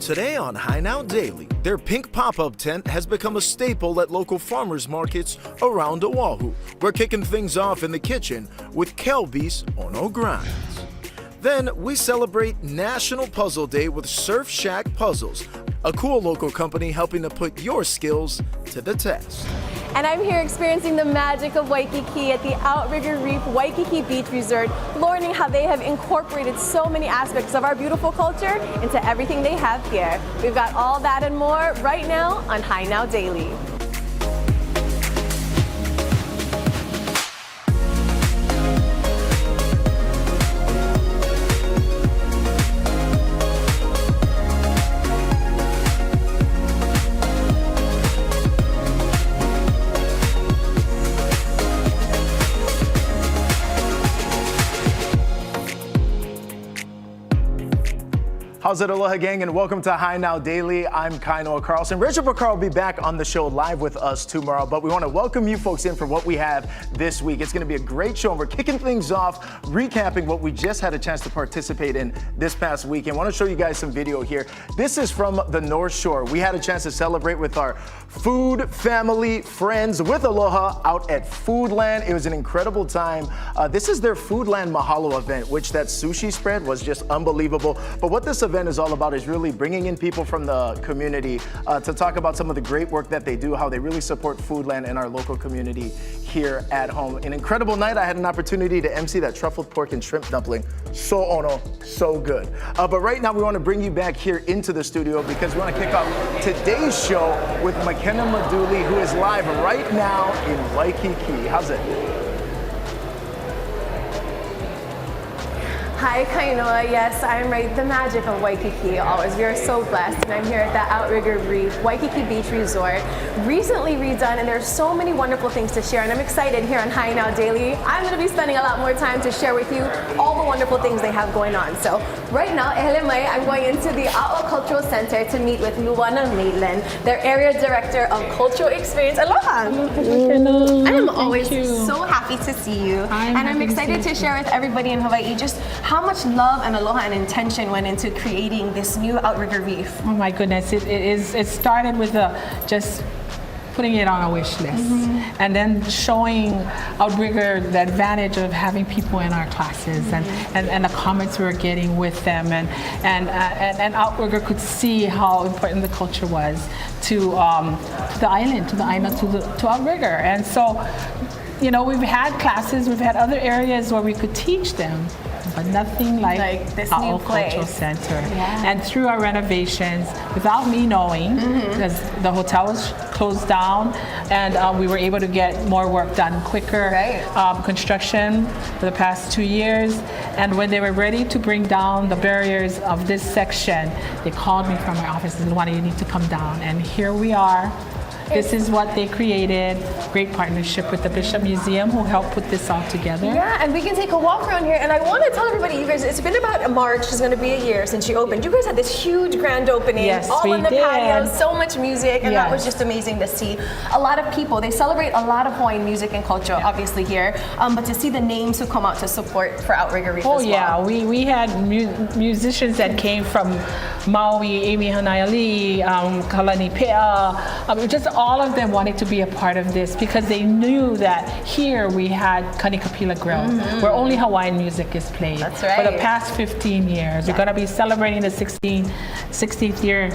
Today on High Now Daily, their pink pop-up tent has become a staple at local farmers markets around Oahu. We're kicking things off in the kitchen with Kelby's Ono Grinds. Then we celebrate National Puzzle Day with Surf Shack Puzzles, a cool local company helping to put your skills to the test. And I'm here experiencing the magic of Waikiki at the Outrigger Reef Waikiki Beach Resort, learning how they have incorporated so many aspects of our beautiful culture into everything they have here. We've got all that and more right now on High Now Daily. How's it, Aloha gang, and welcome to High Now Daily. I'm Kani Carlson. Richard Picard will be back on the show live with us tomorrow, but we want to welcome you folks in for what we have this week. It's going to be a great show, and we're kicking things off, recapping what we just had a chance to participate in this past week. And I want to show you guys some video here. This is from the North Shore. We had a chance to celebrate with our food, family, friends with Aloha out at Foodland. It was an incredible time. This is their Foodland Mahalo event, which that sushi spread was just unbelievable. But what this event is all about is really bringing in people from the community to talk about some of the great work that they do, how they really support Foodland and our local community here at home. An incredible night. I had an opportunity to MC that truffled pork and shrimp dumpling. So ono, so good. But right now we want to bring you back here into the studio because we want to kick off today's show with McKenna Maduli, who is live right now in Waikiki. How's it? Hi, Kainoa. Yes, I'm right. The magic of Waikiki. Always, we are so blessed, and I'm here at the Outrigger Reef Waikiki Beach Resort, recently redone, and there's so many wonderful things to share. And I'm excited here on High Now Daily. I'm going to be spending a lot more time to share with you all the wonderful things they have going on. So right now, I'm going into the Awa Cultural Center to meet with Luana Maitland, their area director of cultural experience. Aloha. I am always so happy to see you, and I'm excited to share with everybody in Hawaii just how much love and aloha and intention went into creating this new Outrigger Reef. Oh my goodness, it started with just putting it on a wish list, and then showing Outrigger the advantage of having people in our classes, and the comments we were getting with them, and Outrigger could see how important the culture was to the island, to Outrigger. And so, you know, we've had classes, we've had other areas where we could teach them, but nothing like this our new cultural center. Yeah. And through our renovations, without me knowing, because the hotel was closed down, and we were able to get more work done quicker. Construction for the past 2 years, and when they were ready to bring down the barriers of this section, they called me from my office and said, "Luana, you need to come down." And here we are. This is what they created. Great partnership with the Bishop Museum, who helped put this all together. Yeah, and we can take a walk around here. And I want to tell everybody, you guys, it's been about March. It's going to be a year since you opened. You guys had this huge grand opening. Yes, all we on the did. patio, so much music, and that was Yes. just amazing to see. A lot of people, they celebrate a lot of Hawaiian music and culture, obviously here, but to see the names who come out to support for Outrigger Reef as well. Oh yeah, we had musicians that came from Maui, Amy Hanaiali, Kalani Pea, just all of them wanted to be a part of this because they knew that here we had Kani Pila Grille, where only Hawaiian music is played. That's right. For the past 15 years. We're going to be celebrating the 16th year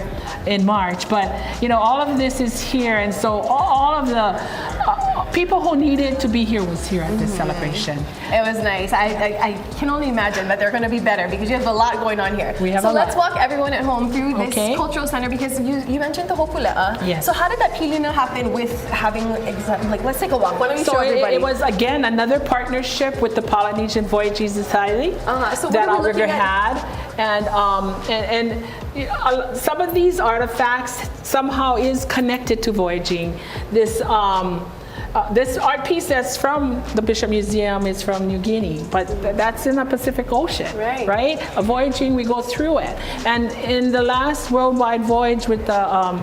in March, but you know, all of this is here, and so all of the people who needed to be here was here at this celebration. It was nice. I can only imagine that they're going to be better because you have a lot going on here. We have so let's walk everyone at home through this cultural center because you mentioned the hopule'a. Yes. So how did that pilina happen with having, let's take a walk. Why don't you show everybody? It was, again, another partnership with the Polynesian Voyaging Society that Outrigger had. And some of these artifacts somehow is connected to voyaging. This art piece that's from the Bishop Museum is from New Guinea, but that's in the Pacific Ocean, right? Voyaging, we go through it. And in the last worldwide voyage with the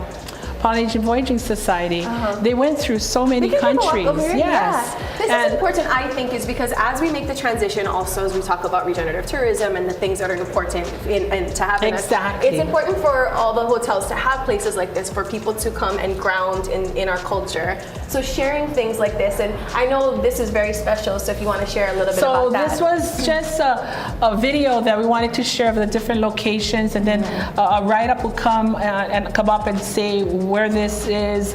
Polynesian Voyaging Society. They went through so many countries. Yes. Yeah. This is important, I think, is because as we make the transition also, as we talk about regenerative tourism and the things that are important in to have Exactly. it's important for all the hotels to have places like this for people to come and ground in our culture. So sharing things like this, and I know this is very special, so if you want to share a little bit about that. So this was just a video that we wanted to share of the different locations, and then a write-up will come up and say where this is.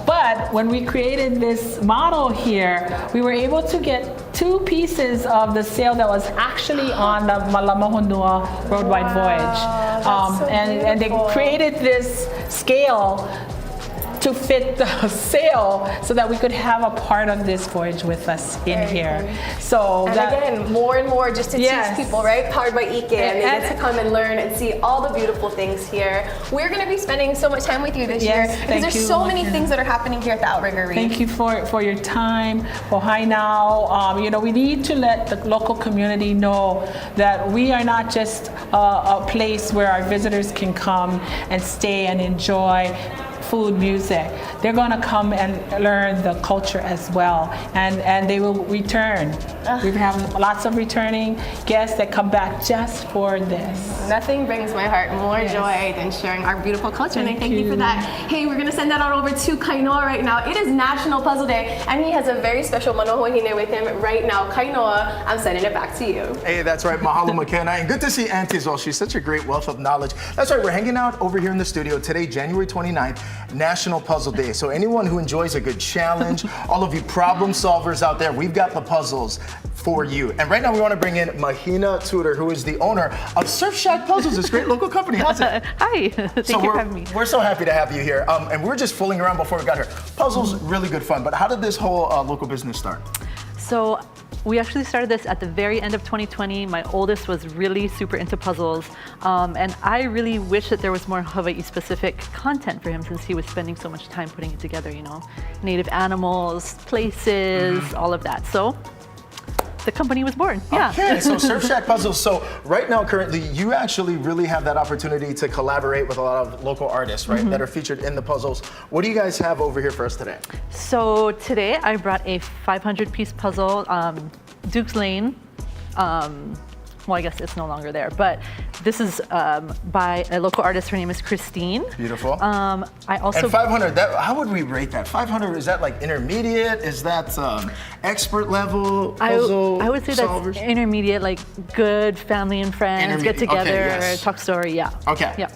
But when we created this model here, we were able to get 2 pieces of the sail that was actually on the Malamohonua Worldwide Voyage. And they created this scale to fit the sail so that we could have a part of this voyage with us in here. So and again, more and more just to teach people, right? Powered by Ike, and they get to come and learn and see all the beautiful things here. We're going to be spending so much time with you this year because there's so many things that are happening here at the Outrigger Reef. Thank you for your time. For Hi Now, we need to let the local community know that we are not just a place where our visitors can come and stay and enjoy food, music. They're going to come and learn the culture as well, and they will return. We have lots of returning guests that come back just for this. Nothing brings my heart more joy than sharing our beautiful culture, and I thank you for that. Hey, we're going to send that on over to Kainoa right now. It is National Puzzle Day, and he has a very special manohohine with him right now. Kainoa, I'm sending it back to you. Hey, that's right. Mahalo McKenna, and good to see Auntie as well. She's such a great wealth of knowledge. That's right. We're hanging out over here in the studio today, January 29th, National Puzzle Day. So anyone who enjoys a good challenge, all of you problem solvers out there, we've got the puzzles for you. And right now we want to bring in Mahina Tudor, who is the owner of Surf Shack Puzzles, this great local company. How's it? Hi, thank you for having me. We're so happy to have you here. And we were just fooling around before we got here. Puzzles, really good fun. But how did this whole local business start? So we actually started this at the very end of 2020. My oldest was really super into puzzles. And I really wish that there was more Hawaii-specific content for him since he was spending so much time putting it together, native animals, places, all of that. So the company was born. Okay, so Surf Shack Puzzles. So right now, currently, you actually really have that opportunity to collaborate with a lot of local artists, right, that are featured in the puzzles. What do you guys have over here for us today? So today I brought a 500-piece puzzle, Duke's Lane. Well, I guess it's no longer there, but this is by a local artist. Her name is Christine. Beautiful. I also and 500. How would we rate that? 500. Is that like intermediate? Is that expert level puzzle? I would say solvers? that's intermediate, like good family and friends get together, talk story. Yeah. Okay. Yeah.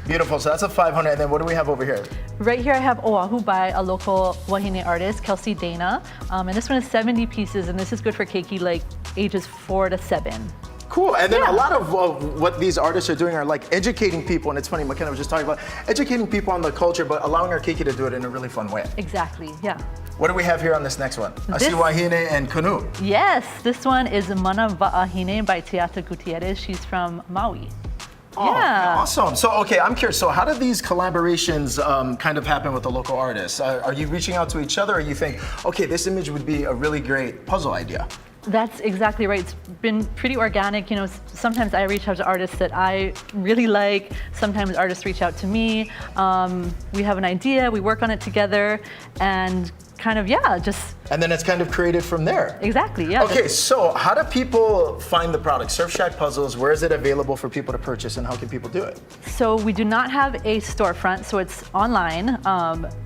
Beautiful. So that's a 500. And then what do we have over here? Right here I have Oahu by a local Wahine artist, Kelsey Dana. And this one is 70 pieces, and this is good for keiki like ages 4 to 7. Cool, and then a lot of what these artists are doing are like educating people, and it's funny, McKenna was just talking about educating people on the culture, but allowing our keiki to do it in a really fun way. Exactly, yeah. What do we have here on this next one? I see wahine and canoe. Yes, this one is Mana Va'ahine by Teata Gutierrez. She's from Maui. Oh, yeah. Awesome. So, okay, I'm curious. So how do these collaborations kind of happen with the local artists? Are you reaching out to each other, or you think, okay, this image would be a really great puzzle idea? That's exactly right. It's been pretty organic. Sometimes I reach out to artists that I really like. Sometimes artists reach out to me. We have an idea, we work on it together, and kind of, just... And then it's kind of created from there. Exactly, yeah. Okay, so how do people find the product? Surf Shack Puzzles, where is it available for people to purchase, and how can people do it? So we do not have a storefront, so it's online,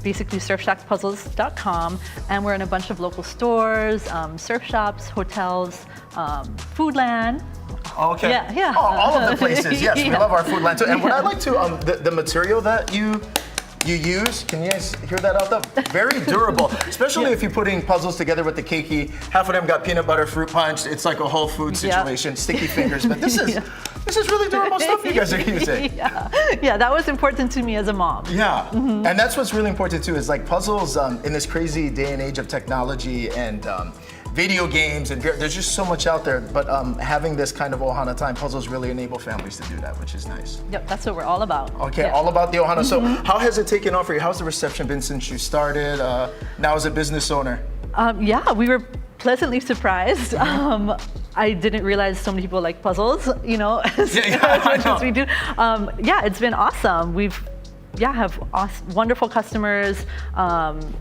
basically surfshackpuzzles.com, and we're in a bunch of local stores, surf shops, hotels, Foodland. Okay. Yeah. Oh, all of the places, yes. We love our Foodland too. And what I like to, the material that you use, can you guys hear that out there? Very durable, especially if you're putting puzzles together with the keiki. Half of them got peanut butter fruit punch. It's like a whole food situation, sticky fingers. But this is really durable stuff you guys are using. Yeah, that was important to me as a mom. Yeah, and that's what's really important too, is like puzzles in this crazy day and age of technology and video games, and there's just so much out there, but having this kind of Ohana time puzzles really enable families to do that, which is nice. Yep, that's what we're all about. Okay, all about the Ohana. So how has it taken off for you? How's the reception been since you started, now as a business owner? Yeah, we were pleasantly surprised. I didn't realize so many people like puzzles, as much as we do. Yeah, it's been awesome. We've yeah, have wonderful customers,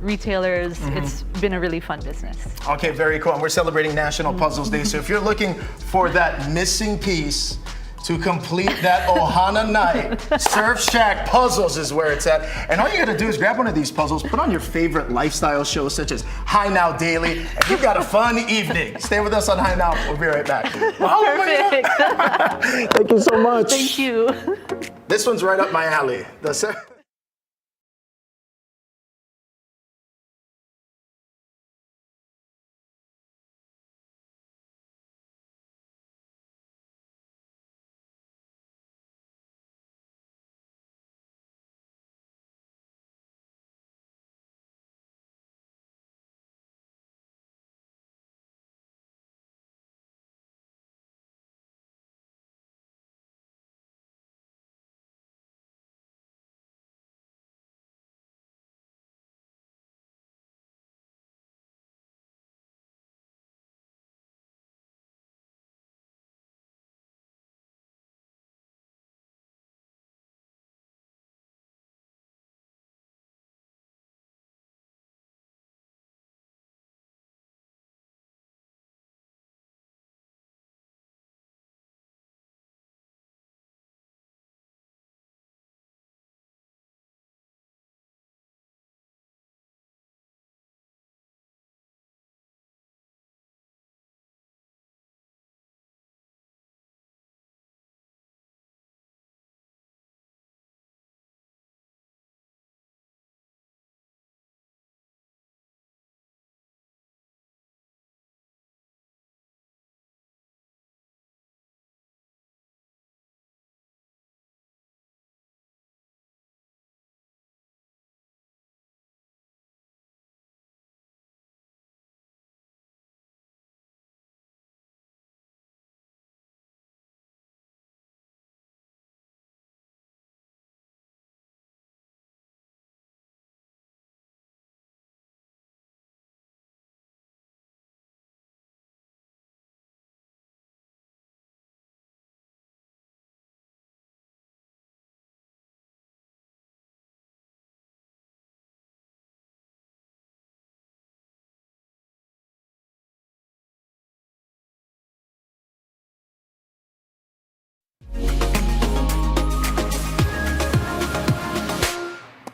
retailers. It's been a really fun business. Okay, very cool. And we're celebrating National Puzzles Day. So if you're looking for that missing piece to complete that Ohana night, Surf Shack Puzzles is where it's at. And all you gotta do is grab one of these puzzles, put on your favorite lifestyle shows such as High Now Daily, and you've got a fun evening. Stay with us on High Now. We'll be right back. Perfect. Thank you so much. Thank you. This one's right up my alley.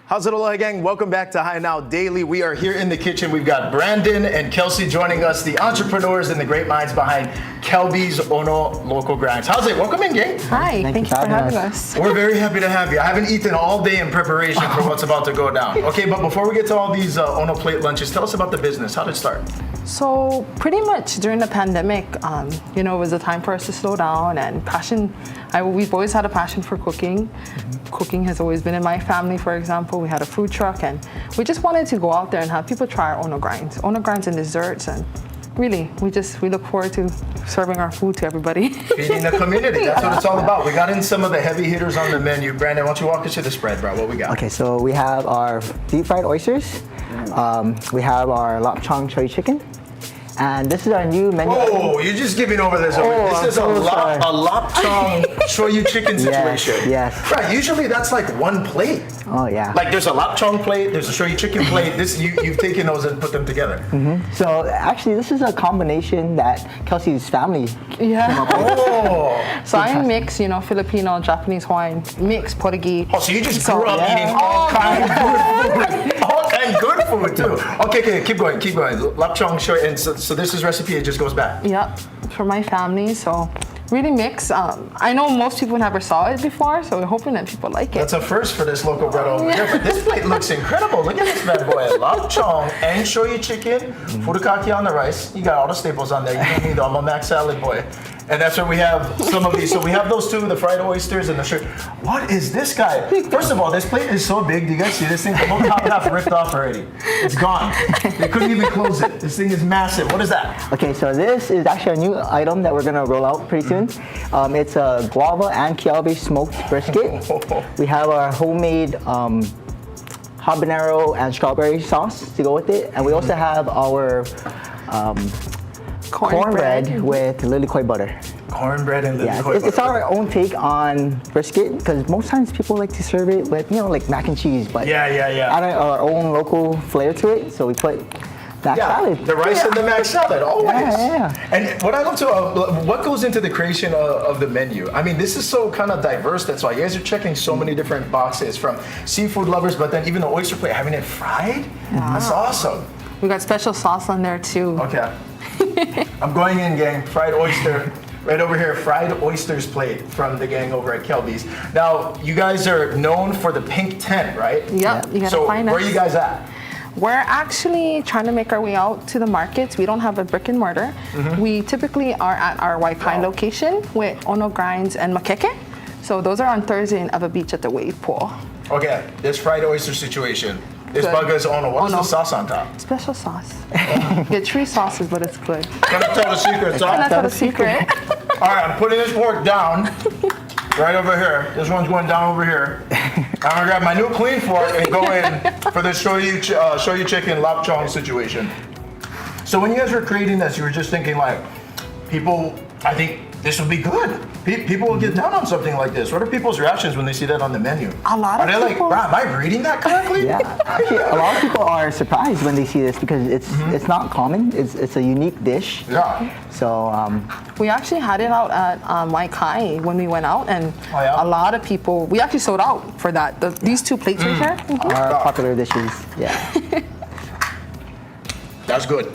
How's it, aloha gang? Welcome back to High Now Daily. We are here in the kitchen. We've got Brandon and Kelsey joining us, the entrepreneurs and the great minds behind Kelby's Ono Local Grinds. How's it? Welcome in, gang. Hi, thanks for having us. We're very happy to have you. I haven't eaten all day in preparation for what's about to go down. Okay, but before we get to all these Ono plate lunches, tell us about the business. How did it start? So pretty much during the pandemic, it was a time for us to slow down, and we've always had a passion for cooking. Cooking has always been in my family. For example, we had a food truck, and we just wanted to go out there and have people try our Ono grinds and desserts, and really, we look forward to serving our food to everybody. Feeding the community, that's what it's all about. We got in some of the heavy hitters on the menu. Brandon, why don't you walk us through the spread, bro? What we got? Okay, so we have our deep fried oysters. We have our lapchang choy chicken. And this is our new menu. Oh, you're just giving over this. This is a lapchang shoyu chicken situation. Yes. Right, usually that's like one plate. Oh, yeah. Like there's a lapchang plate, there's a shoyu chicken plate. You've taken those and put them together. So actually, this is a combination that Kelsey's family came up with. Oh. So I mix, Filipino, Japanese, Hawaiian, mix, Portuguese. Oh, so you just grew up eating all kinds of good food. All kinds of good food too. Okay, keep going. Lapchang shoyu, and so this is recipe, it just goes back. Yep, for my family, so really mix. I know most people never saw it before, so we're hoping that people like it. That's a first for this local bread over here, but this plate looks incredible. Look at this bad boy. Lapchang and shoyu chicken, furikake on the rice. You got all the staples on there. You don't need the almond mac salad, boy. And that's where we have some of these. So we have those two, the fried oysters and the shrimp. What is this guy? First of all, this plate is so big. Do you guys see this thing? The whole top half ripped off already. It's gone. They couldn't even close it. This thing is massive. What is that? Okay, so this is actually a new item that we're gonna roll out pretty soon. It's a guava and kiawe smoked brisket. We have our homemade habanero and strawberry sauce to go with it. And we also have our cornbread with lilikoi butter. Cornbread and Yeah, liquid it's butter. our own take on brisket because most times people like to serve it with, like mac and cheese, but Yeah. add our own local flair to it. So we put mac salad. The rice and the mac salad, always. Yeah. And what I love to, what goes into the creation of the menu? I mean, this is so kind of diverse. That's why you guys are checking so many different boxes, from seafood lovers, but then even the oyster plate, having it fried. That's awesome. We got special sauce on there too. Okay. I'm going in, gang. Fried oyster. Right over here, fried oysters plate from the gang over at Kelby's. Now, you guys are known for the pink tent, right? Yep, you gotta So find where us. are you guys at? We're actually trying to make our way out to the markets. We don't have a brick and mortar. We typically are at our Waikai location with Ono Grinds and Makeke. So those are on Thursday in Eva Beach at the wave pool. Okay, this fried oyster situation. This Good. bugger is Ono. What's the Ono. sauce on top? Special sauce. Get 3 sauces, but it's good. Can I tell the secret, And Tom? that's not a secret. All right, I'm putting this fork down right over here. This one's going down over here. I'm gonna grab my new clean fork and go in for this shoyu chicken lapchong situation. So when you guys were creating this, you were just thinking like, people, I think this would be good. People will get down on something like this. What are people's reactions when they see that on the menu? A lot of Are they like, people- "Bruh, am I reading that correctly?" Yeah, actually, a lot of people are surprised when they see this because it's not common. It's a unique dish. Yeah. So We actually had it out at Waikai when we went out, and Oh, yeah? a lot of people, we actually sold out for that. These 2 plates right here. our popular dishes. Yeah. That's good.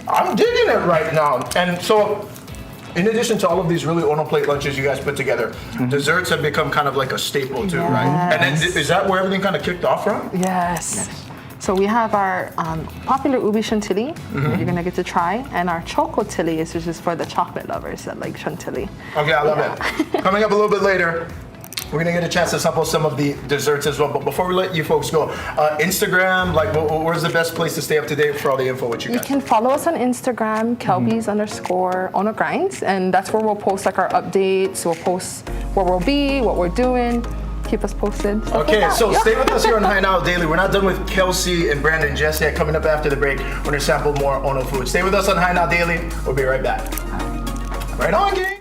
I'm digging it right now. And so, in addition to all of these really Ono plate lunches you guys put together, desserts have become kind of like a staple too, right? And then is that where everything kind of kicked off from? Yes. So we have our popular ubi chantilly that you're gonna get to try, and our choco tilly is just for the chocolate lovers that like chantilly. Okay, I love it. Coming up a little bit later, we're gonna get a chance to sample some of the desserts as well. But before we let you folks go, Instagram, like where's the best place to stay up to date for all the info with you You guys? can follow us on Instagram, Kelby's_Ono Grinds, and that's where we'll post like our updates. We'll post where we'll be, what we're doing. Keep us posted. stuff like Okay, that. so Yeah. stay with us here on High Now Daily. We're not done with Kelsey and Brandon just yet. Coming up after the break, we're gonna sample more Ono food. Stay with us on High Now Daily. We'll be right back. Right on, gang.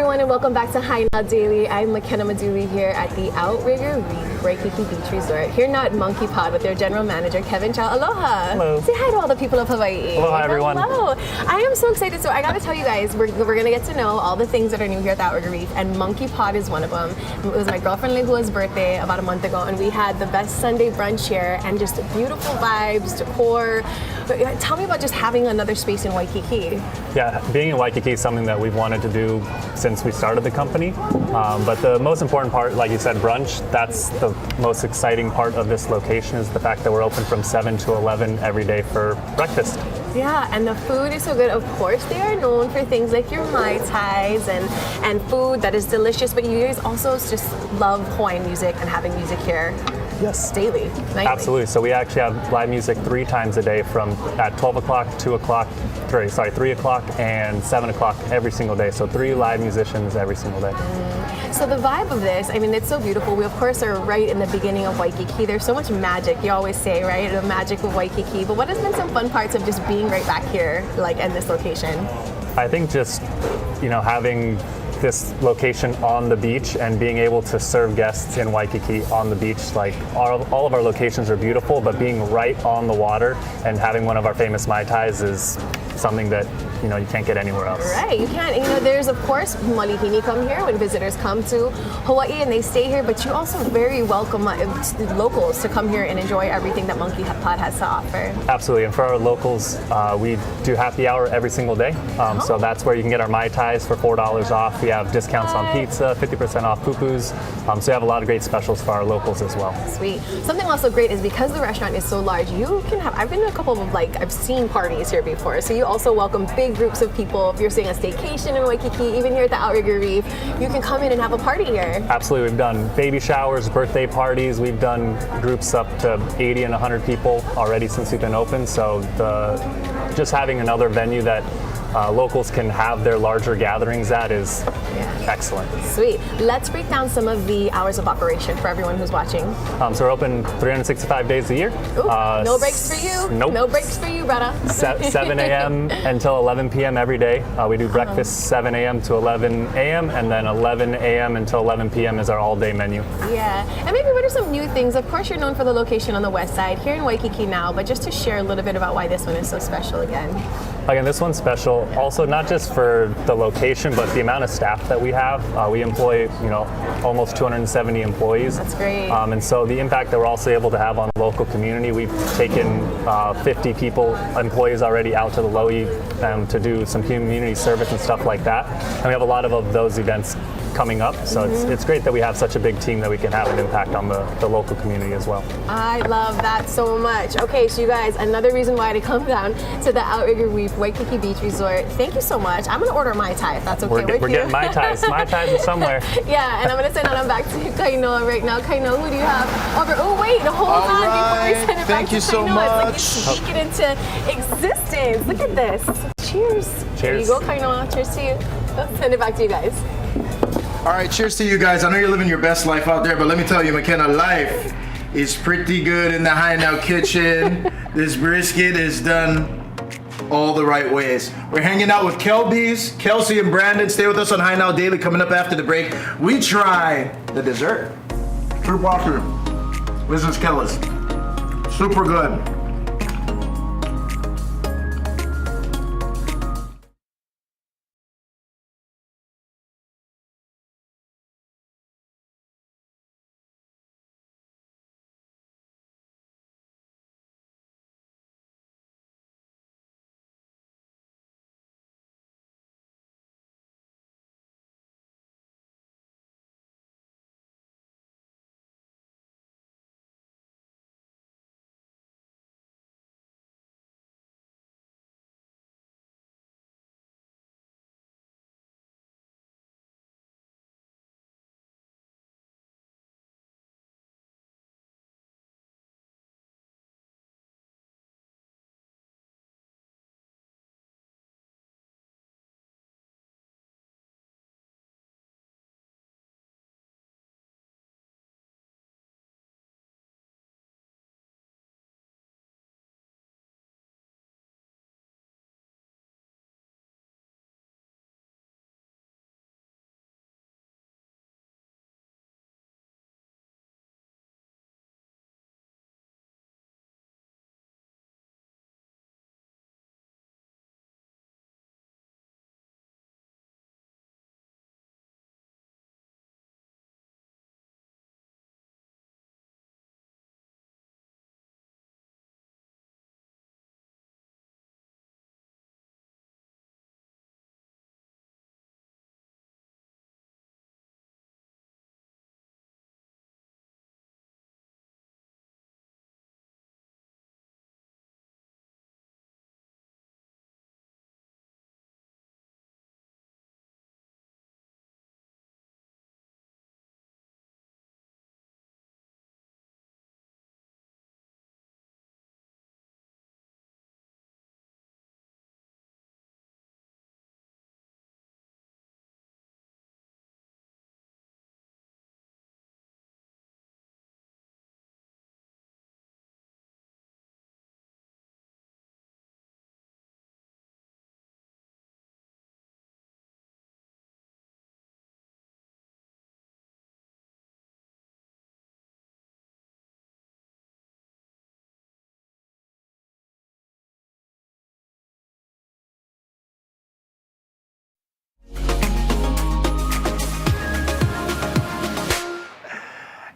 everyone, and welcome back to Hi Now Daily. I'm McKenna Maduli here at the Outrigger Reef Waikiki Beach Resort. Here now at Monkeypod with their general manager, Kevin Chow. Aloha. Hello. Say hi to all the people of Hawaii. Aloha, everyone. Hello. I am so excited. So I got to tell you guys, we're going to get to know all the things that are new here at the Outrigger Reef, and Monkeypod is one of them. It was my girlfriend Legua's birthday about a month ago, and we had the best Sunday brunch here, and just beautiful vibes, decor. But tell me about just having another space in Waikiki. Yeah, being in Waikiki is something that we've wanted to do since we started the company. But the most important part, like you said, brunch, that's the most exciting part of this location, is the fact that we're open from 7 to 11 every day for breakfast. Yeah, and the food is so good. Of course, they are known for things like your Mai Tais and food that is delicious, but you guys also just love Hawaiian music and having music here. Yes. Daily, nightly. Absolutely. So we actually have live music 3 times a day, from at 12 o'clock, 3 o'clock, and 7 o'clock every single day. So 3 live musicians every single day. So the vibe of this, I mean, it's so beautiful. We, of course, are right in the beginning of Waikiki. There's so much magic, you always say, right? The magic of Waikiki. But what has been some fun parts of just being right back here, like in this location? I think just, having this location on the beach and being able to serve guests in Waikiki on the beach, like all of our locations are beautiful, but being right on the water and having one of our famous Mai Tais is something that you can't get anywhere else. Right, you can't. There's of course malihini come here when visitors come to Hawaii and they stay here, but you also very welcome locals to come here and enjoy everything that Monkeypod has to offer. Absolutely, and for our locals, we do happy hour every single day. So that's where you can get our Mai Tais for $4 off. We have discounts on pizza, 50% off pupus. So we have a lot of great specials for our locals as well. Sweet. Something also great is because the restaurant is so large, you can have, I've been to a couple of I've seen parties here before, so you also welcome big groups of people. If you're staying a staycation in Waikiki, even here at the Outrigger Reef, you can come in and have a party here. Absolutely. We've done baby showers, birthday parties. We've done groups up to 80 and 100 people already since we've been open. So just having another venue that locals can have their larger gatherings at is excellent. Sweet. Let's break down some of the hours of operation for everyone who's watching. So we're open 365 days a year. Ooh, no breaks for you. Nope. No breaks for you, brother. 7 a.m. until 11 p.m. every day. We do breakfast 7 a.m. to 11 a.m. and then 11 a.m. until 11 p.m. is our all-day menu. Yeah. And maybe what are some new things? Of course, you're known for the location on the west side, here in Waikiki now, but just to share a little bit about why this one is so special again. Again, this one's special also not just for the location, but the amount of staff that we have. We employ, almost 270 employees. That's great. And so the impact that we're also able to have on the local community, we've taken 50 employees already out to the Lo'i to do some community service and stuff like that. And we have a lot of those events coming up, so it's great that we have such a big team that we can have an impact on the local community as well. I love that so much. Okay, so you guys, another reason why to come down to the Outrigger Reef Waikiki Beach Resort. Thank you so much. I'm gonna order Mai Tai if that's okay with you. We're getting Mai Tais. Mai Tais are somewhere. Yeah, and I'm gonna send it on back to Kainoa right now. Kainoa, who do you have over? Oh wait, hold on before I send it Thank back you to so Kainoa. much. It's like you speak it into existence. Look at this. Cheers. Cheers. There you go, Kainoa. Cheers to you. Let's send it back to you guys. All right, cheers to you guys. I know you're living your best life out there, but let me tell you, McKenna, life is pretty good in the Hi Now kitchen. This brisket is done all the right ways. We're hanging out with Kelby's, Kelsey and Brandon. Stay with us on Hi Now Daily. Coming up after the break, we try the dessert. True Walker, Mrs. Kellis. Super good.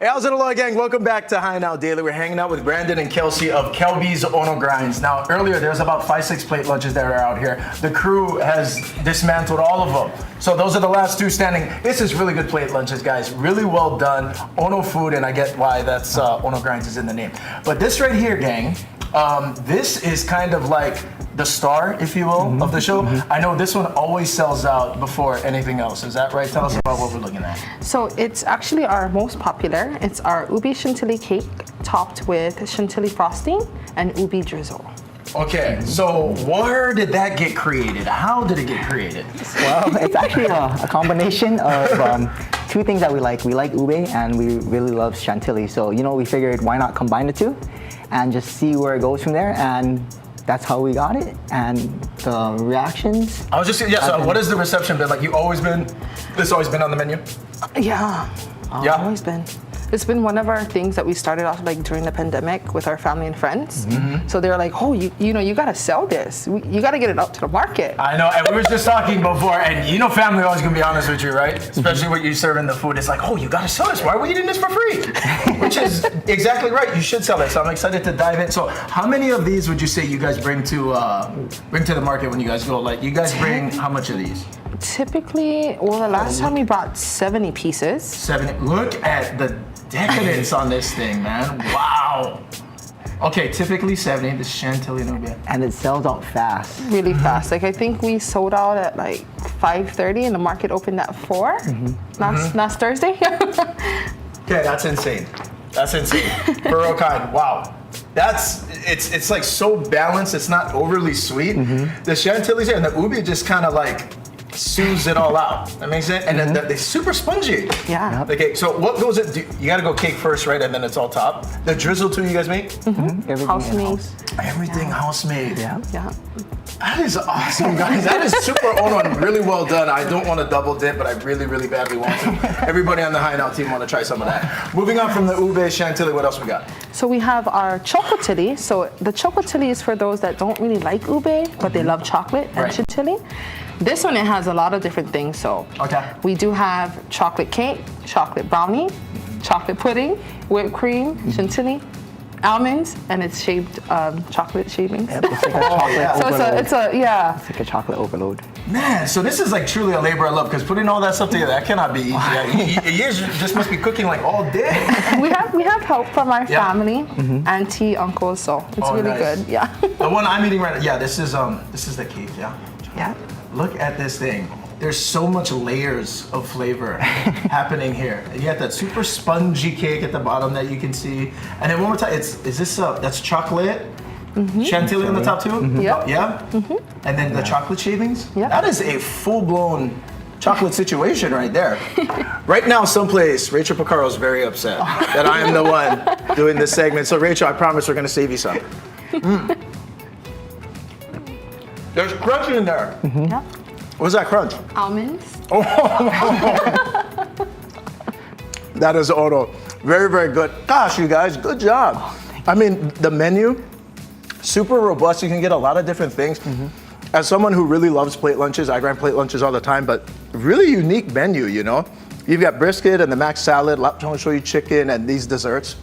Hey, how's it, Aloha gang? Welcome back to High Now Daily. We're hanging out with Brandon and Kelsey of Kelby's Ono Grinds. Now, earlier there's about 5-6 plate lunches that are out here. The crew has dismantled all of them. So those are the last two standing. This is really good plate lunches, guys. Really well done. Ono food, and I get why that's Ono Grinds is in the name. But this right here, gang, this is kind of like the star, if you will, of the show. I know this one always sells out before anything else. Is that right? Tell us about what we're looking at. So it's actually our most popular. It's our ubi chantilly cake topped with chantilly frosting and ubi drizzle. Okay, so where did that get created? How did it get created? Well, it's actually a combination of two things that we like. We like ube and we really love chantilly. So, we figured why not combine the two and just see where it goes from there. And that's how we got it. And the reactions. I was just, so what has the reception been? Like, this always been on the menu? Yeah. Yeah? Always been. It's been one of our things that we started off like during the pandemic with our family and friends. So they're like, oh, you gotta sell this. You gotta get it out to the market. I know, and we were just talking before, and family always gonna be honest with you, right? Especially when you serving the food. It's like, oh, you gotta sell this. Why are we eating this for free? Which is exactly right. You should sell it. So I'm excited to dive in. So how many of these would you say you guys bring to the market when you guys go? Like, you guys bring how much of these? Typically, well, the last time we brought 70 pieces. 70. Look at the decadence on this thing, man. Wow. Okay, typically 70. This chantilly no bit. And it sells out fast. Really fast. Like, I think we sold out at like 5:30 and the market opened at 4 last Thursday. Okay, that's insane. That's insane. For real kind. Wow. It's like so balanced. It's not overly sweet. The chantilly's here and the ubi just kind of like soothes it all out. That makes sense. And then they're super spongy. Yeah. Okay, so what goes in? You gotta go cake first, right? And then it's all top. The drizzle too, you guys make? Everything House made. in-house. Everything house made. Yeah. Yeah. That is awesome, guys. That is super Ono and really well done. I don't want to double dip, but I really, really badly want to. Everybody on the High Now team want to try some of that. Moving on from the ube chantilly, what else we got? So we have our chocotilly. So the chocotilly is for those that don't really like ube, but they love chocolate and Right. chantilly. This one, it has a lot of different things. So Okay. we do have chocolate cake, chocolate brownie, chocolate pudding, whipped cream, chantilly, almonds, and it's shaped chocolate shavings. Yep, it's like a chocolate So overload. it's like a chocolate overload. Man, so this is like truly a labor of love because putting all that stuff together, that cannot be easy. You just must be cooking like all day. we have help from our Yeah. family, auntie, uncle, so it's Oh, really nice. good. Yeah. The one I'm eating right now, this is the cake, yeah? Yeah. Look at this thing. There's so much layers of flavor happening here. You got that super spongy cake at the bottom that you can see. And then one more time, that's chocolate, chantilly on the top too? Yep. Yeah? And then the chocolate shavings? Yep. That is a full-blown chocolate situation right there. Right now, someplace, Rachel Picaro is very upset that I am the one doing this segment. So Rachel, I promise we're gonna save you some. There's crunch in there. Yep. What's that crunch? Almonds. That is Ono. Very, very good. Gosh, you guys, good job. I mean, the menu, super robust. You can get a lot of different things. As someone who really loves plate lunches, I grind plate lunches all the time, but really unique menu, You've got brisket and the mac salad, laptop shoyu chicken, and these desserts.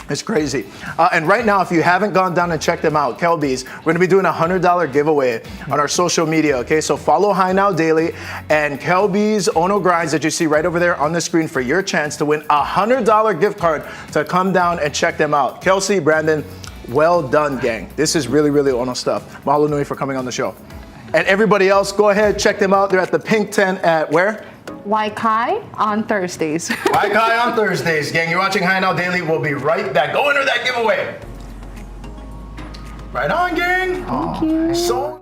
It's crazy. And right now, if you haven't gone down and checked them out, Kelby's, we're gonna be doing a $100 giveaway on our social media, okay? So follow High Now Daily and Kelby's Ono Grinds that you see right over there on the screen for your chance to win a $100 gift card to come down and check them out. Kelsey, Brandon, well done, gang. This is really, really Ono stuff. Mahalo nui for coming on the show. And everybody else, go ahead, check them out. They're at the Pink Tent at where? Waikai on Thursdays. Waikai on Thursdays, gang. You're watching High Now Daily. We'll be right back. Go enter that giveaway. Right on, gang. Thank you. So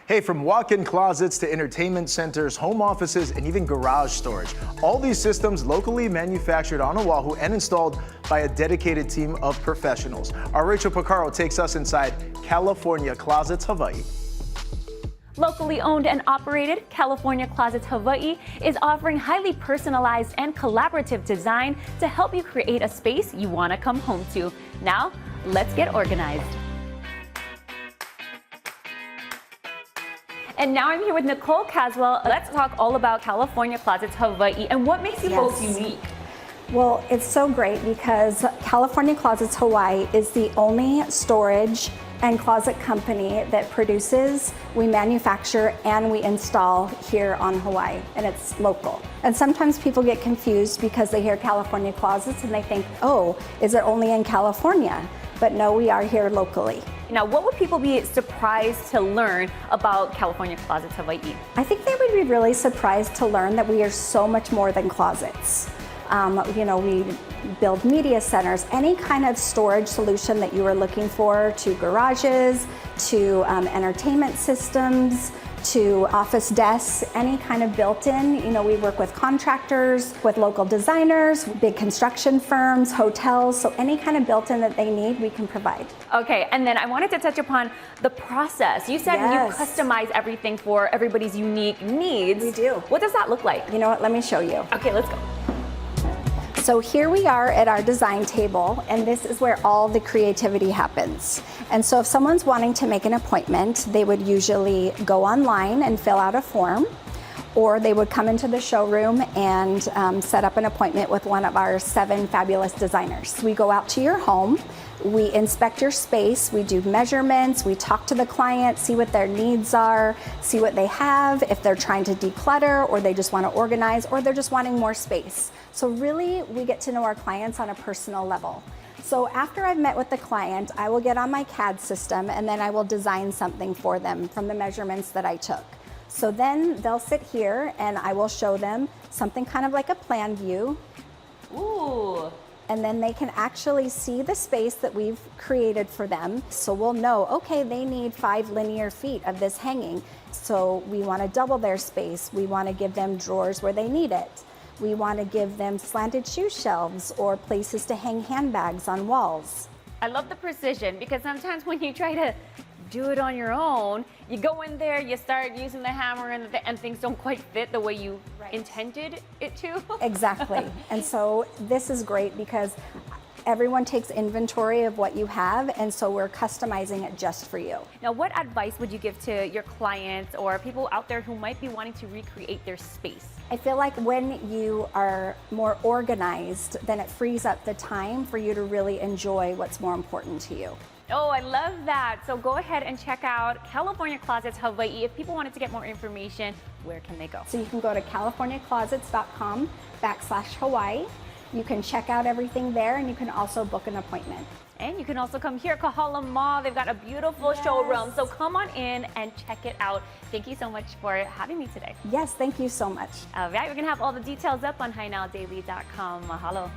Hey, from walk-in closets to entertainment centers, home offices, and even garage storage. All these systems locally manufactured on Oahu and installed by a dedicated team of professionals. Our Rachel Picaro takes us inside California Closets, Hawaii. Locally owned and operated, California Closets Hawaii is offering highly personalized and collaborative design to help you create a space you want to come home to. Now, let's get organized. And now I'm here with Nicole Caswell. Let's talk all about California Closets Hawaii and what makes you folks unique. Well, it's so great because California Closets Hawaii is the only storage and closet company that produces, we manufacture, and we install here on Hawaii, and it's local. And sometimes people get confused because they hear California Closets and they think, oh, is it only in California? But no, we are here locally. Now, what would people be surprised to learn about California Closets Hawaii? I think they would be really surprised to learn that we are so much more than closets. We build media centers, any kind of storage solution that you are looking for, to garages, to entertainment systems, to office desks, any kind of built-in. We work with contractors, with local designers, big construction firms, hotels, so any kind of built-in that they need, we can provide. Okay, and then I wanted to touch upon the process. You said you customize everything for everybody's unique needs. We do. What does that look like? You know what, let me show you. Okay, let's go. So here we are at our design table, and this is where all the creativity happens. And so if someone's wanting to make an appointment, they would usually go online and fill out a form, or they would come into the showroom and set up an appointment with one of our 7 fabulous designers. We go out to your home, we inspect your space, we do measurements, we talk to the client, see what their needs are, see what they have, if they're trying to declutter, or they just want to organize, or they're just wanting more space. So really, we get to know our clients on a personal level. So after I've met with the client, I will get on my CAD system and then I will design something for them from the measurements that I took. So then they'll sit here and I will show them something kind of like a plan view. Ooh. And then they can actually see the space that we've created for them. So we'll know, okay, they need 5 linear feet of this hanging. So we want to double their space. We want to give them drawers where they need it. We want to give them slanted shoe shelves or places to hang handbags on walls. I love the precision, because sometimes when you try to do it on your own, you go in there, you start using the hammer, and things don't quite fit the way you intended it to. Exactly. And so this is great because everyone takes inventory of what you have, and so we're customizing it just for you. Now, what advice would you give to your clients or people out there who might be wanting to recreate their space? I feel like when you are more organized, then it frees up the time for you to really enjoy what's more important to you. Oh, I love that. So go ahead and check out California Closets Hawaii. If people wanted to get more information, where can they go? So you can go to californiaclosets.com/Hawaii. You can check out everything there, and you can also book an appointment. And you can also come here, Kahala Mall. They've got a beautiful showroom. So come on in and check it out. Thank you so much for having me today. Yes, thank you so much. All right, we're going to have all the details up on HiNowDaily.com. Mahalo.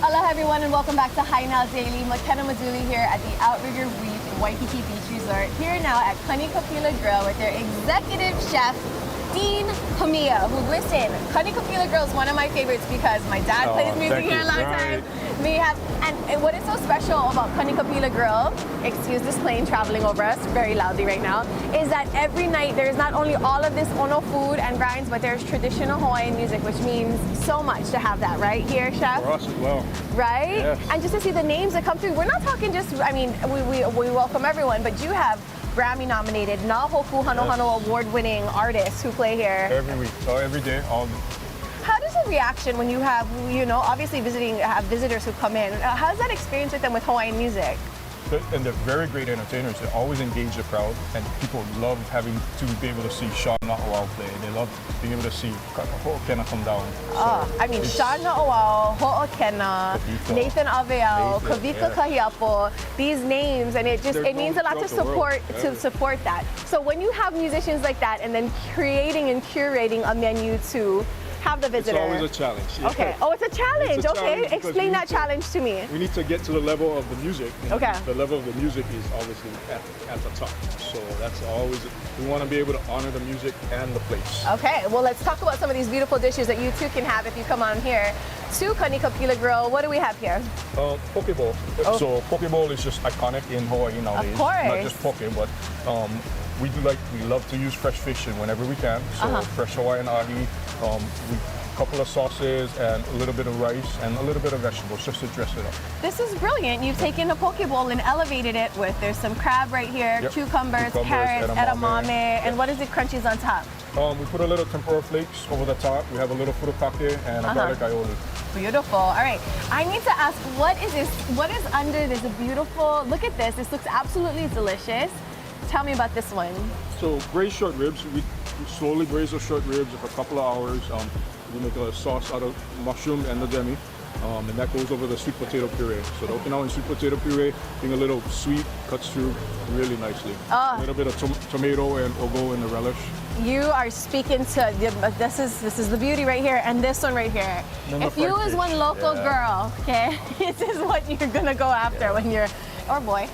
Aloha everyone and welcome back to Hi Now Daily. McKenna Mazzulli here at the Outrigger Reef Waikiki Beach Resort. Here now at Kani Pila Grille with their executive chef, Dean Hamia, who, listen, Kani Pila Grille is one of my favorites because my dad plays music here a long time. We have, and what is so special about Kani Pila Grille, excuse this plane traveling over us very loudly right now, is that every night there's not only all of this ono food and grinds, but there's traditional Hawaiian music, which means so much to have that right here, chef. For us as well. Right? Yes. And just to see the names that come through, we're not talking just, I mean, we welcome everyone, but you have Grammy nominated, Nahoku Hano Hano award-winning artists who play here. Every week, every day, all day. How does the reaction when you have, obviously have visitors who come in, how's that experience with them with Hawaiian music? And they're very great entertainers. They always engage the crowd, and people love having to be able to see Sean Na'awau play. They love being able to see Ho'okena come down. I mean, Sean Na'awau, Ho'okena, Nathan Aveao, Kavika Kahiapo, these names, and it means a lot to support that. So when you have musicians like that, and then creating and curating a menu to have the visitor. It's always a challenge. Yeah. Okay. Oh, it's a challenge. Okay. Explain that challenge to me. We need to get to the level of the music. Okay. The level of the music is obviously at the top. So that's always, we want to be able to honor the music and the place. Okay. Well, let's talk about some of these beautiful dishes that you too can have if you come on here to Kani Pila Grille. What do we have here? Poke bowl. Oh. So poke bowl is just iconic in Hawaii nowadays. Of course. Not just poke, but we love to use fresh fish whenever we can. So fresh Hawaiian ahi, a couple of sauces and a little bit of rice and a little bit of vegetables just to dress it up. This is brilliant. You've taken a poke bowl and elevated it with, there's some crab right here, cucumbers, carrots, edamame, and what is it crunchies on top? We put a little tempura flakes over the top. We have a little furikake and a garlic aioli. Beautiful. All right. I need to ask, what is this? What is under this beautiful, look at this. This looks absolutely delicious. Tell me about this one. So braised short ribs. We slowly braise the short ribs for a couple of hours. We make a sauce out of mushroom and the demi, and that goes over the sweet potato puree. So the Okinawan sweet potato puree, being a little sweet, cuts through really nicely. A little bit of tomato and ogo in the relish. You are speaking to, this is the beauty right here, and this one right here. If you as one local girl, okay, this is what you're gonna go after when you're, or boy,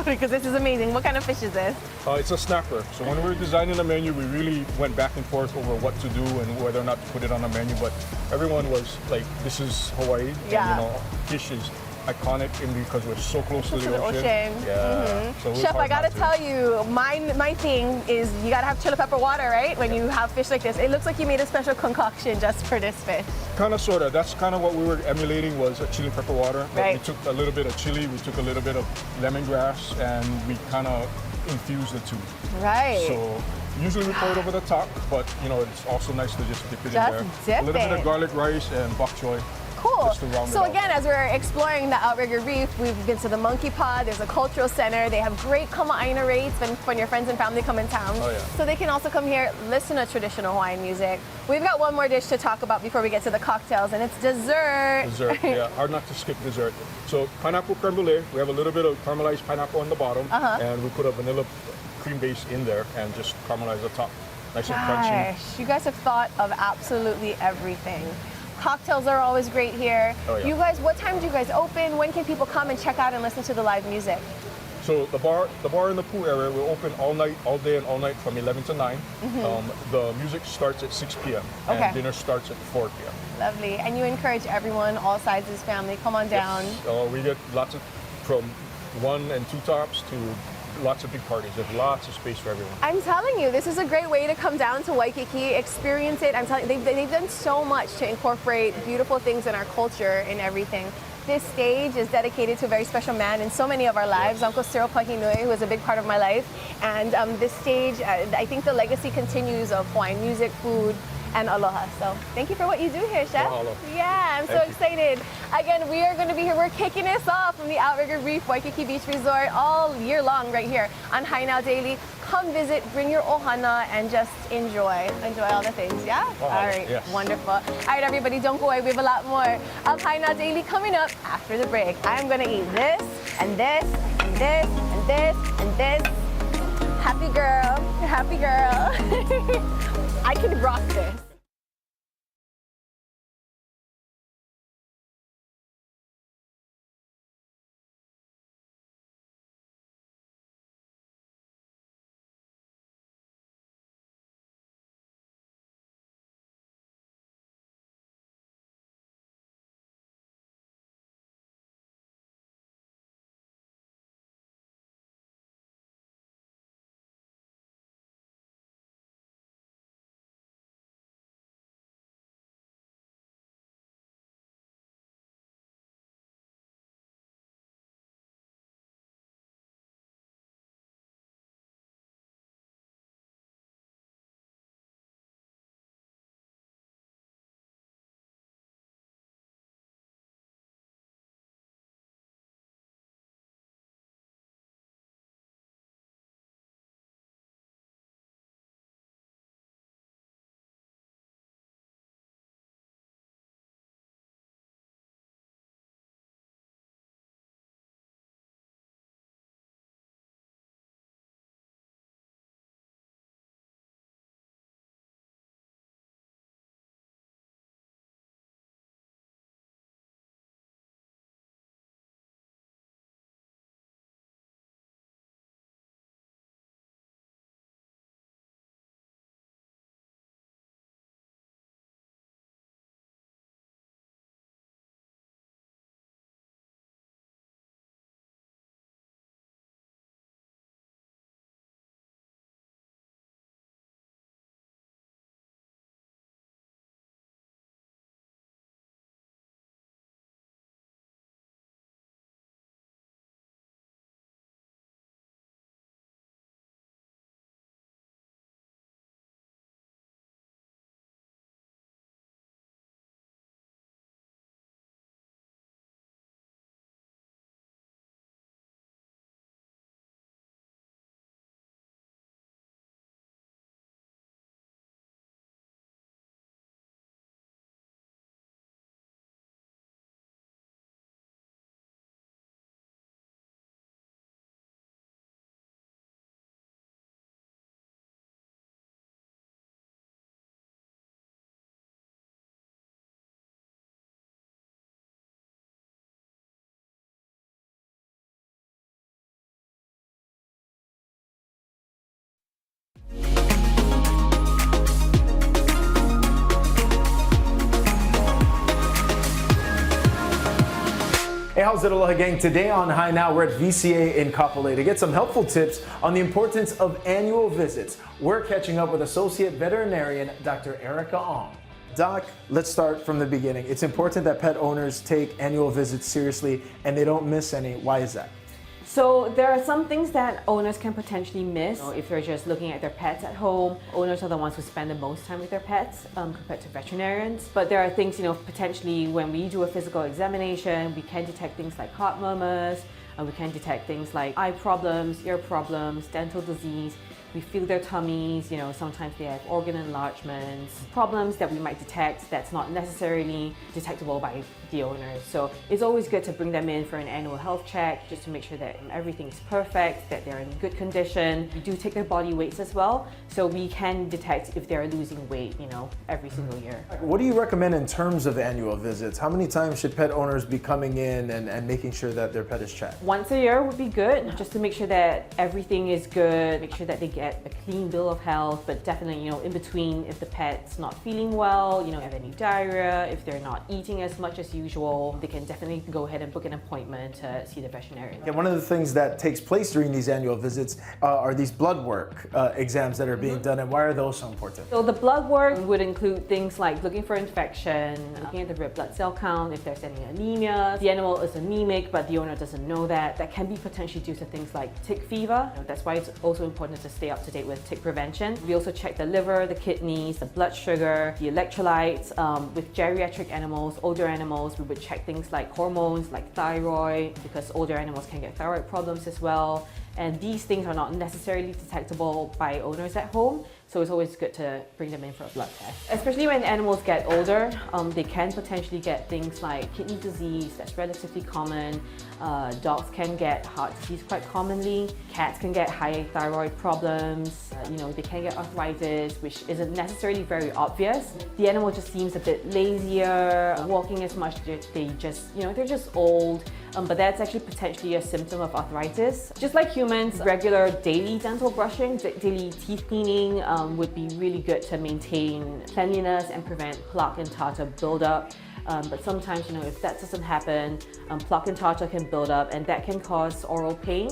because this is amazing. What kind of fish is this? It's a snapper. So when we were designing the menu, we really went back and forth over what to do and whether or not to put it on the menu. But everyone was like, "This is Hawaii." Yeah. And, fish is iconic because we're so close to the ocean. Yeah. So Chef, I gotta tell you, my thing is you gotta have chili pepper water, right? When you have fish like this, it looks like you made a special concoction just for this fish. Kind of, sort of. That's kind of what we were emulating was a chili pepper water. But right. We took a little bit of chili, we took a little bit of lemongrass, and we kind of infused the two. Right. So usually we pour it over the top, but it's also nice to just dip it in there. Dip a little bit of garlic rice and bok choy. Cool. So again, as we're exploring the Outrigger Reef, we've been to the Monkeypod. There's a cultural center. They have great kama'aina rates when your friends and family come in town. Oh, yeah. So they can also come here, listen to traditional Hawaiian music. We've got one more dish to talk about before we get to the cocktails, and it's dessert. Dessert, yeah. Hard not to skip dessert. So pineapple creme brulee. We have a little bit of caramelized pineapple on the bottom, and we put a vanilla cream base in there and just caramelize the top. Nice and crunchy. Gosh, you guys have thought of absolutely everything. Cocktails are always great here. Oh, yeah. You guys, what time do you guys open? When can people come and check out and listen to the live music? So the bar in the pool area will open all night, all day and all night from 11 to 9. The music starts at 6 p.m. and dinner starts at 4 p.m. Lovely. And you encourage everyone, all sizes, family, come on down. Yes. We get lots of, from 1 and 2 tops to lots of big parties. There's lots of space for everyone. I'm telling you, this is a great way to come down to Waikiki, experience it. I'm telling you, they've done so much to incorporate beautiful things in our culture and everything. This stage is dedicated to a very special man in so many of our lives, Uncle Cyril Pahinui, who is a big part of my life. And this stage, I think the legacy continues of Hawaiian music, food, and aloha. So thank you for what you do here, Chef. Mahalo. Yeah, I'm so excited. Again, we are going to be here. We're kicking this off from the Outrigger Reef Waikiki Beach Resort all year long right here on Hi Now Daily. Come visit, bring your ohana, and just enjoy all the things, yeah? Mahalo. All right, yes. Wonderful. All right, everybody, don't go away. We have a lot more of Hi Now Daily coming up after the break. I'm going to eat this, and this, and this, and this, and this. Happy girl, happy girl. I can rock this. Hey, how's it, Aloha gang? Today on High Now, we're at VCA in Kapolei to get some helpful tips on the importance of annual visits. We're catching up with Associate Veterinarian Dr. Erica Ong. Doc, let's start from the beginning. It's important that pet owners take annual visits seriously and they don't miss any. Why is that? So there are some things that owners can potentially miss if they're just looking at their pets at home. Owners are the ones who spend the most time with their pets compared to veterinarians. But there are things, potentially when we do a physical examination, we can detect things like heart murmurs, and we can detect things like eye problems, ear problems, dental disease. We feel their tummies, sometimes they have organ enlargements, problems that we might detect that's not necessarily detectable by the owners. So it's always good to bring them in for an annual health check just to make sure that everything's perfect, that they're in good condition. We do take their body weights as well, so we can detect if they're losing weight, every single year. What do you recommend in terms of annual visits? How many times should pet owners be coming in and making sure that their pet is checked? Once a year would be good, just to make sure that everything is good, make sure that they get a clean bill of health, but definitely, in between, if the pet's not feeling well, have any diarrhea, if they're not eating as much as usual, they can definitely go ahead and book an appointment to see the veterinarian. And one of the things that takes place during these annual visits are these blood work exams that are being done, and why are those so important? So the blood work would include things like looking for infection, looking at the red blood cell count, if there's any anemia. The animal is anemic, but the owner doesn't know that. That can be potentially due to things like tick fever. That's why it's also important to stay up to date with tick prevention. We also check the liver, the kidneys, the blood sugar, the electrolytes. With geriatric animals, older animals, we would check things like hormones, like thyroid, because older animals can get thyroid problems as well. And these things are not necessarily detectable by owners at home, so it's always good to bring them in for a blood test. Especially when animals get older, they can potentially get things like kidney disease, that's relatively common. Dogs can get heart disease quite commonly. Cats can get high thyroid problems. They can get arthritis, which isn't necessarily very obvious. The animal just seems a bit lazier, walking as much, they're just old. But that's actually potentially a symptom of arthritis. Just like humans, regular daily dental brushing, daily teeth cleaning would be really good to maintain cleanliness and prevent plaque and tartar buildup. But sometimes, if that doesn't happen, plaque and tartar can build up, and that can cause oral pain.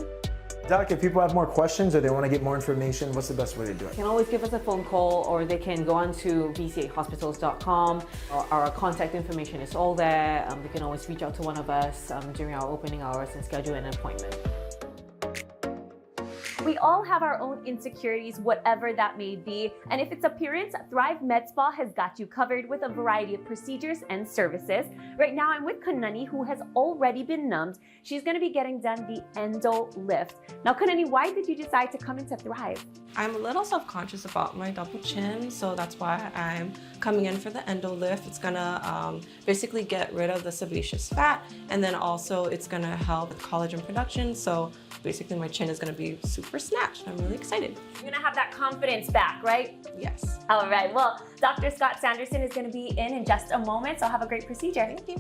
Doc, if people have more questions or they want to get more information, what's the best way to do it? They can always give us a phone call, or they can go on to vcahospitals.com. Our contact information is all there. They can always reach out to one of us during our opening hours and schedule an appointment. We all have our own insecurities, whatever that may be. And if it's appearance, Thrive MedSpa has got you covered with a variety of procedures and services. Right now, I'm with Kani, who has already been numbed. She's going to be getting done the endo lift. Now, Kani, why did you decide to come into Thrive? I'm a little self-conscious about my double chin, so that's why I'm coming in for the endo lift. It's gonna basically get rid of the sebaceous fat, and then also it's gonna help with collagen production. So basically my chin is gonna be super snatched. I'm really excited. You're gonna have that confidence back, right? Yes. All right, well, Dr. Scott Sanderson is gonna be in just a moment, so have a great procedure. Thank you.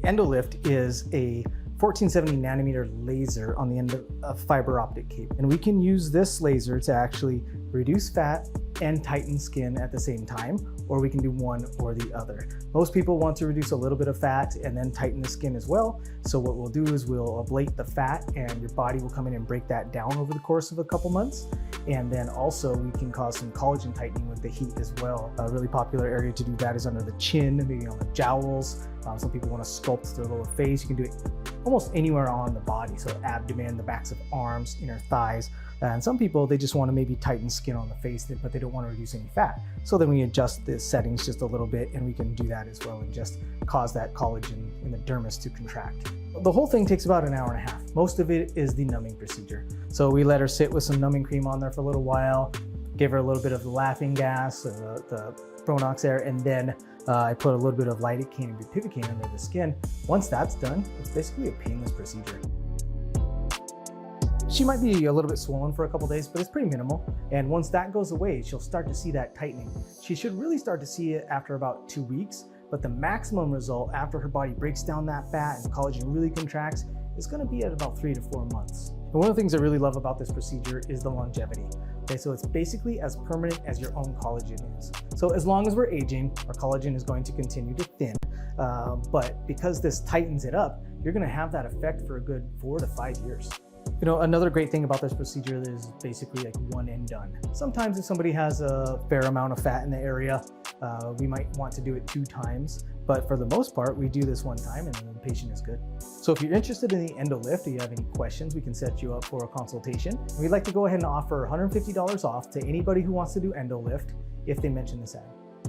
The EndoLift is a 1470 nanometer laser on the end of a fiber optic cable. And we can use this laser to actually reduce fat and tighten skin at the same time, or we can do one or the other. Most people want to reduce a little bit of fat and then tighten the skin as well. So what we'll do is we'll ablate the fat, and your body will come in and break that down over the course of a couple months. And then also we can cause some collagen tightening with the heat as well. A really popular area to do that is under the chin, maybe on the jowls. Some people want to sculpt their lower face. You can do it almost anywhere on the body. So abdomen, the backs of arms, inner thighs. And some people, they just want to maybe tighten skin on the face, but they don't want to reduce any fat. So then we adjust the settings just a little bit, and we can do that as well and just cause that collagen in the dermis to contract. The whole thing takes about an hour and a half. Most of it is the numbing procedure. So we let her sit with some numbing cream on there for a little while, give her a little bit of the laughing gas, the Pronox there, and then I put a little bit of lidocaine and bupivacaine under the skin. Once that's done, it's basically a painless procedure. She might be a little bit swollen for a couple days, but it's pretty minimal. And once that goes away, she'll start to see that tightening. She should really start to see it after about 2 weeks, but the maximum result after her body breaks down that fat and collagen really contracts is gonna be at about 3 to 4 months. And one of the things I really love about this procedure is the longevity. Okay, so it's basically as permanent as your own collagen is. So as long as we're aging, our collagen is going to continue to thin. But because this tightens it up, you're gonna have that effect for a good 4 to 5 years. You know, another great thing about this procedure is basically like one and done. Sometimes if somebody has a fair amount of fat in the area, we might want to do it 2 times. But for the most part, we do this 1 time and then the patient is good. So if you're interested in the endo lift, or you have any questions, we can set you up for a consultation. We'd like to go ahead and offer $150 off to anybody who wants to do endo lift if they mention this ad.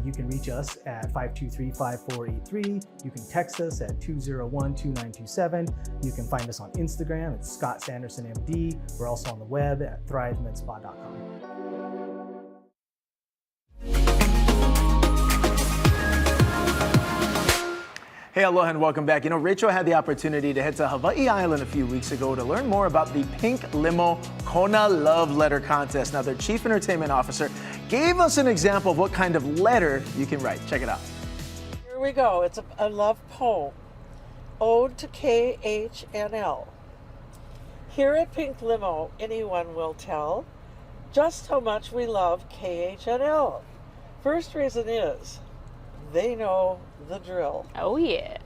You can reach us at 523-5483. You can text us at 201-2927. You can find us on Instagram at Scott Sanderson MD. We're also on the web at thrivemedspa.com. Hey, aloha and welcome back. You know, Rachel had the opportunity to head to Hawaii Island a few weeks ago to learn more about the Pink Limo Kona Love Letter Contest. Now, their Chief Entertainment Officer gave us an example of what kind of letter you can write. Check it out. Here we go. It's a love poem. Ode to KHNL. Here at Pink Limo, anyone will tell just how much we love KHNL. First reason is they know the drill. Oh yeah.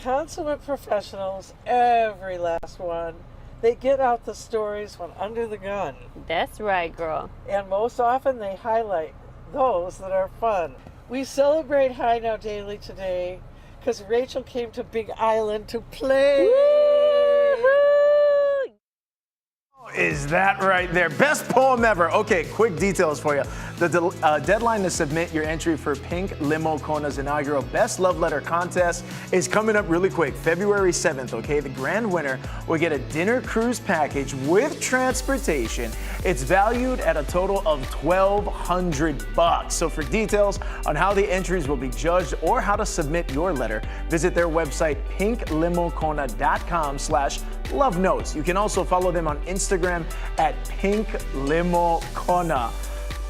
Consummate professionals, every last one. They get out the stories when under the gun. That's right, girl. And most often they highlight those that are fun. We celebrate High Now Daily today because Rachel came to Big Island to play. Is that right there? Best poem ever. Okay, quick details for you. The deadline to submit your entry for Pink Limo Kona's inaugural Best Love Letter Contest is coming up really quick, February 7th, okay? The grand winner will get a dinner cruise package with transportation. It's valued at a total of $1,200. So for details on how the entries will be judged or how to submit your letter, visit their website, pinklimokona.com/love notes. You can also follow them on Instagram at Pink Limo Kona.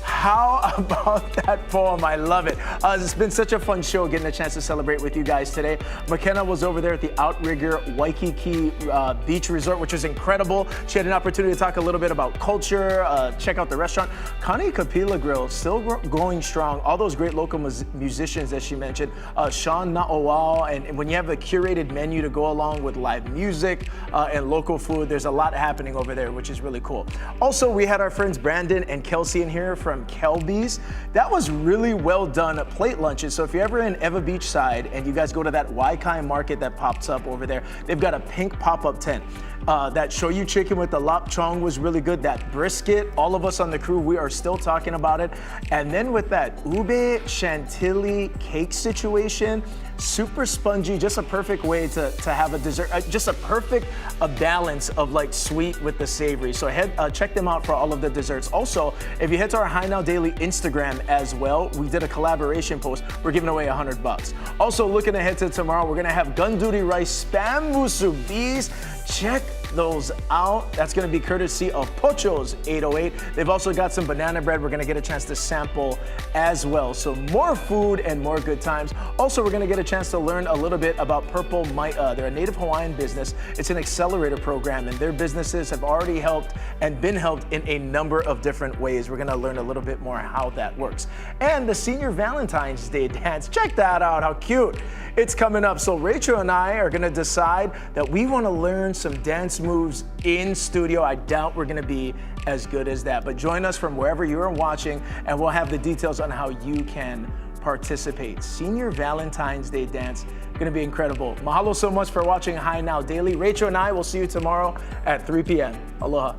How about that poem? I love it. It's been such a fun show getting a chance to celebrate with you guys today. McKenna was over there at the Outrigger Waikiki Beach Resort, which was incredible. She had an opportunity to talk a little bit about culture, check out the restaurant. Kani Pila Grille, still going strong. All those great local musicians that she mentioned. Sean Na'owao, and when you have a curated menu to go along with live music and local food, there's a lot happening over there, which is really cool. Also, we had our friends Brandon and Kelsey in here from Kelby's. That was really well done at plate lunches. So if you're ever in Eva Beachside and you guys go to that Waikai market that pops up over there, they've got a pink pop-up tent. That shoyu chicken with the lap chong was really good. That brisket, all of us on the crew, we are still talking about it. And then with that ube chantilly cake situation, super spongy, just a perfect way to have a dessert, just a perfect balance of like sweet with the savory. So check them out for all of the desserts. Also, if you head to our High Now Daily Instagram as well, we did a collaboration post. We're giving away $100. Also, looking ahead to tomorrow, we're gonna have gunduri rice spam musubis. Check those out. That's gonna be courtesy of Pocho's 808. They've also got some banana bread we're gonna get a chance to sample as well. So more food and more good times. Also, we're gonna get a chance to learn a little bit about Purple Maia. They're a Native Hawaiian business. It's an accelerator program, and their businesses have already helped and been helped in a number of different ways. We're gonna learn a little bit more how that works. And the Senior Valentine's Day dance, check that out, how cute. It's coming up. So Rachel and I are gonna decide that we wanna learn some dance moves in studio. I doubt we're gonna be as good as that, but join us from wherever you are watching and we'll have the details on how you can participate. Senior Valentine's Day dance, gonna be incredible. Mahalo so much for watching High Now Daily. Rachel and I will see you tomorrow at 3 p.m. Aloha.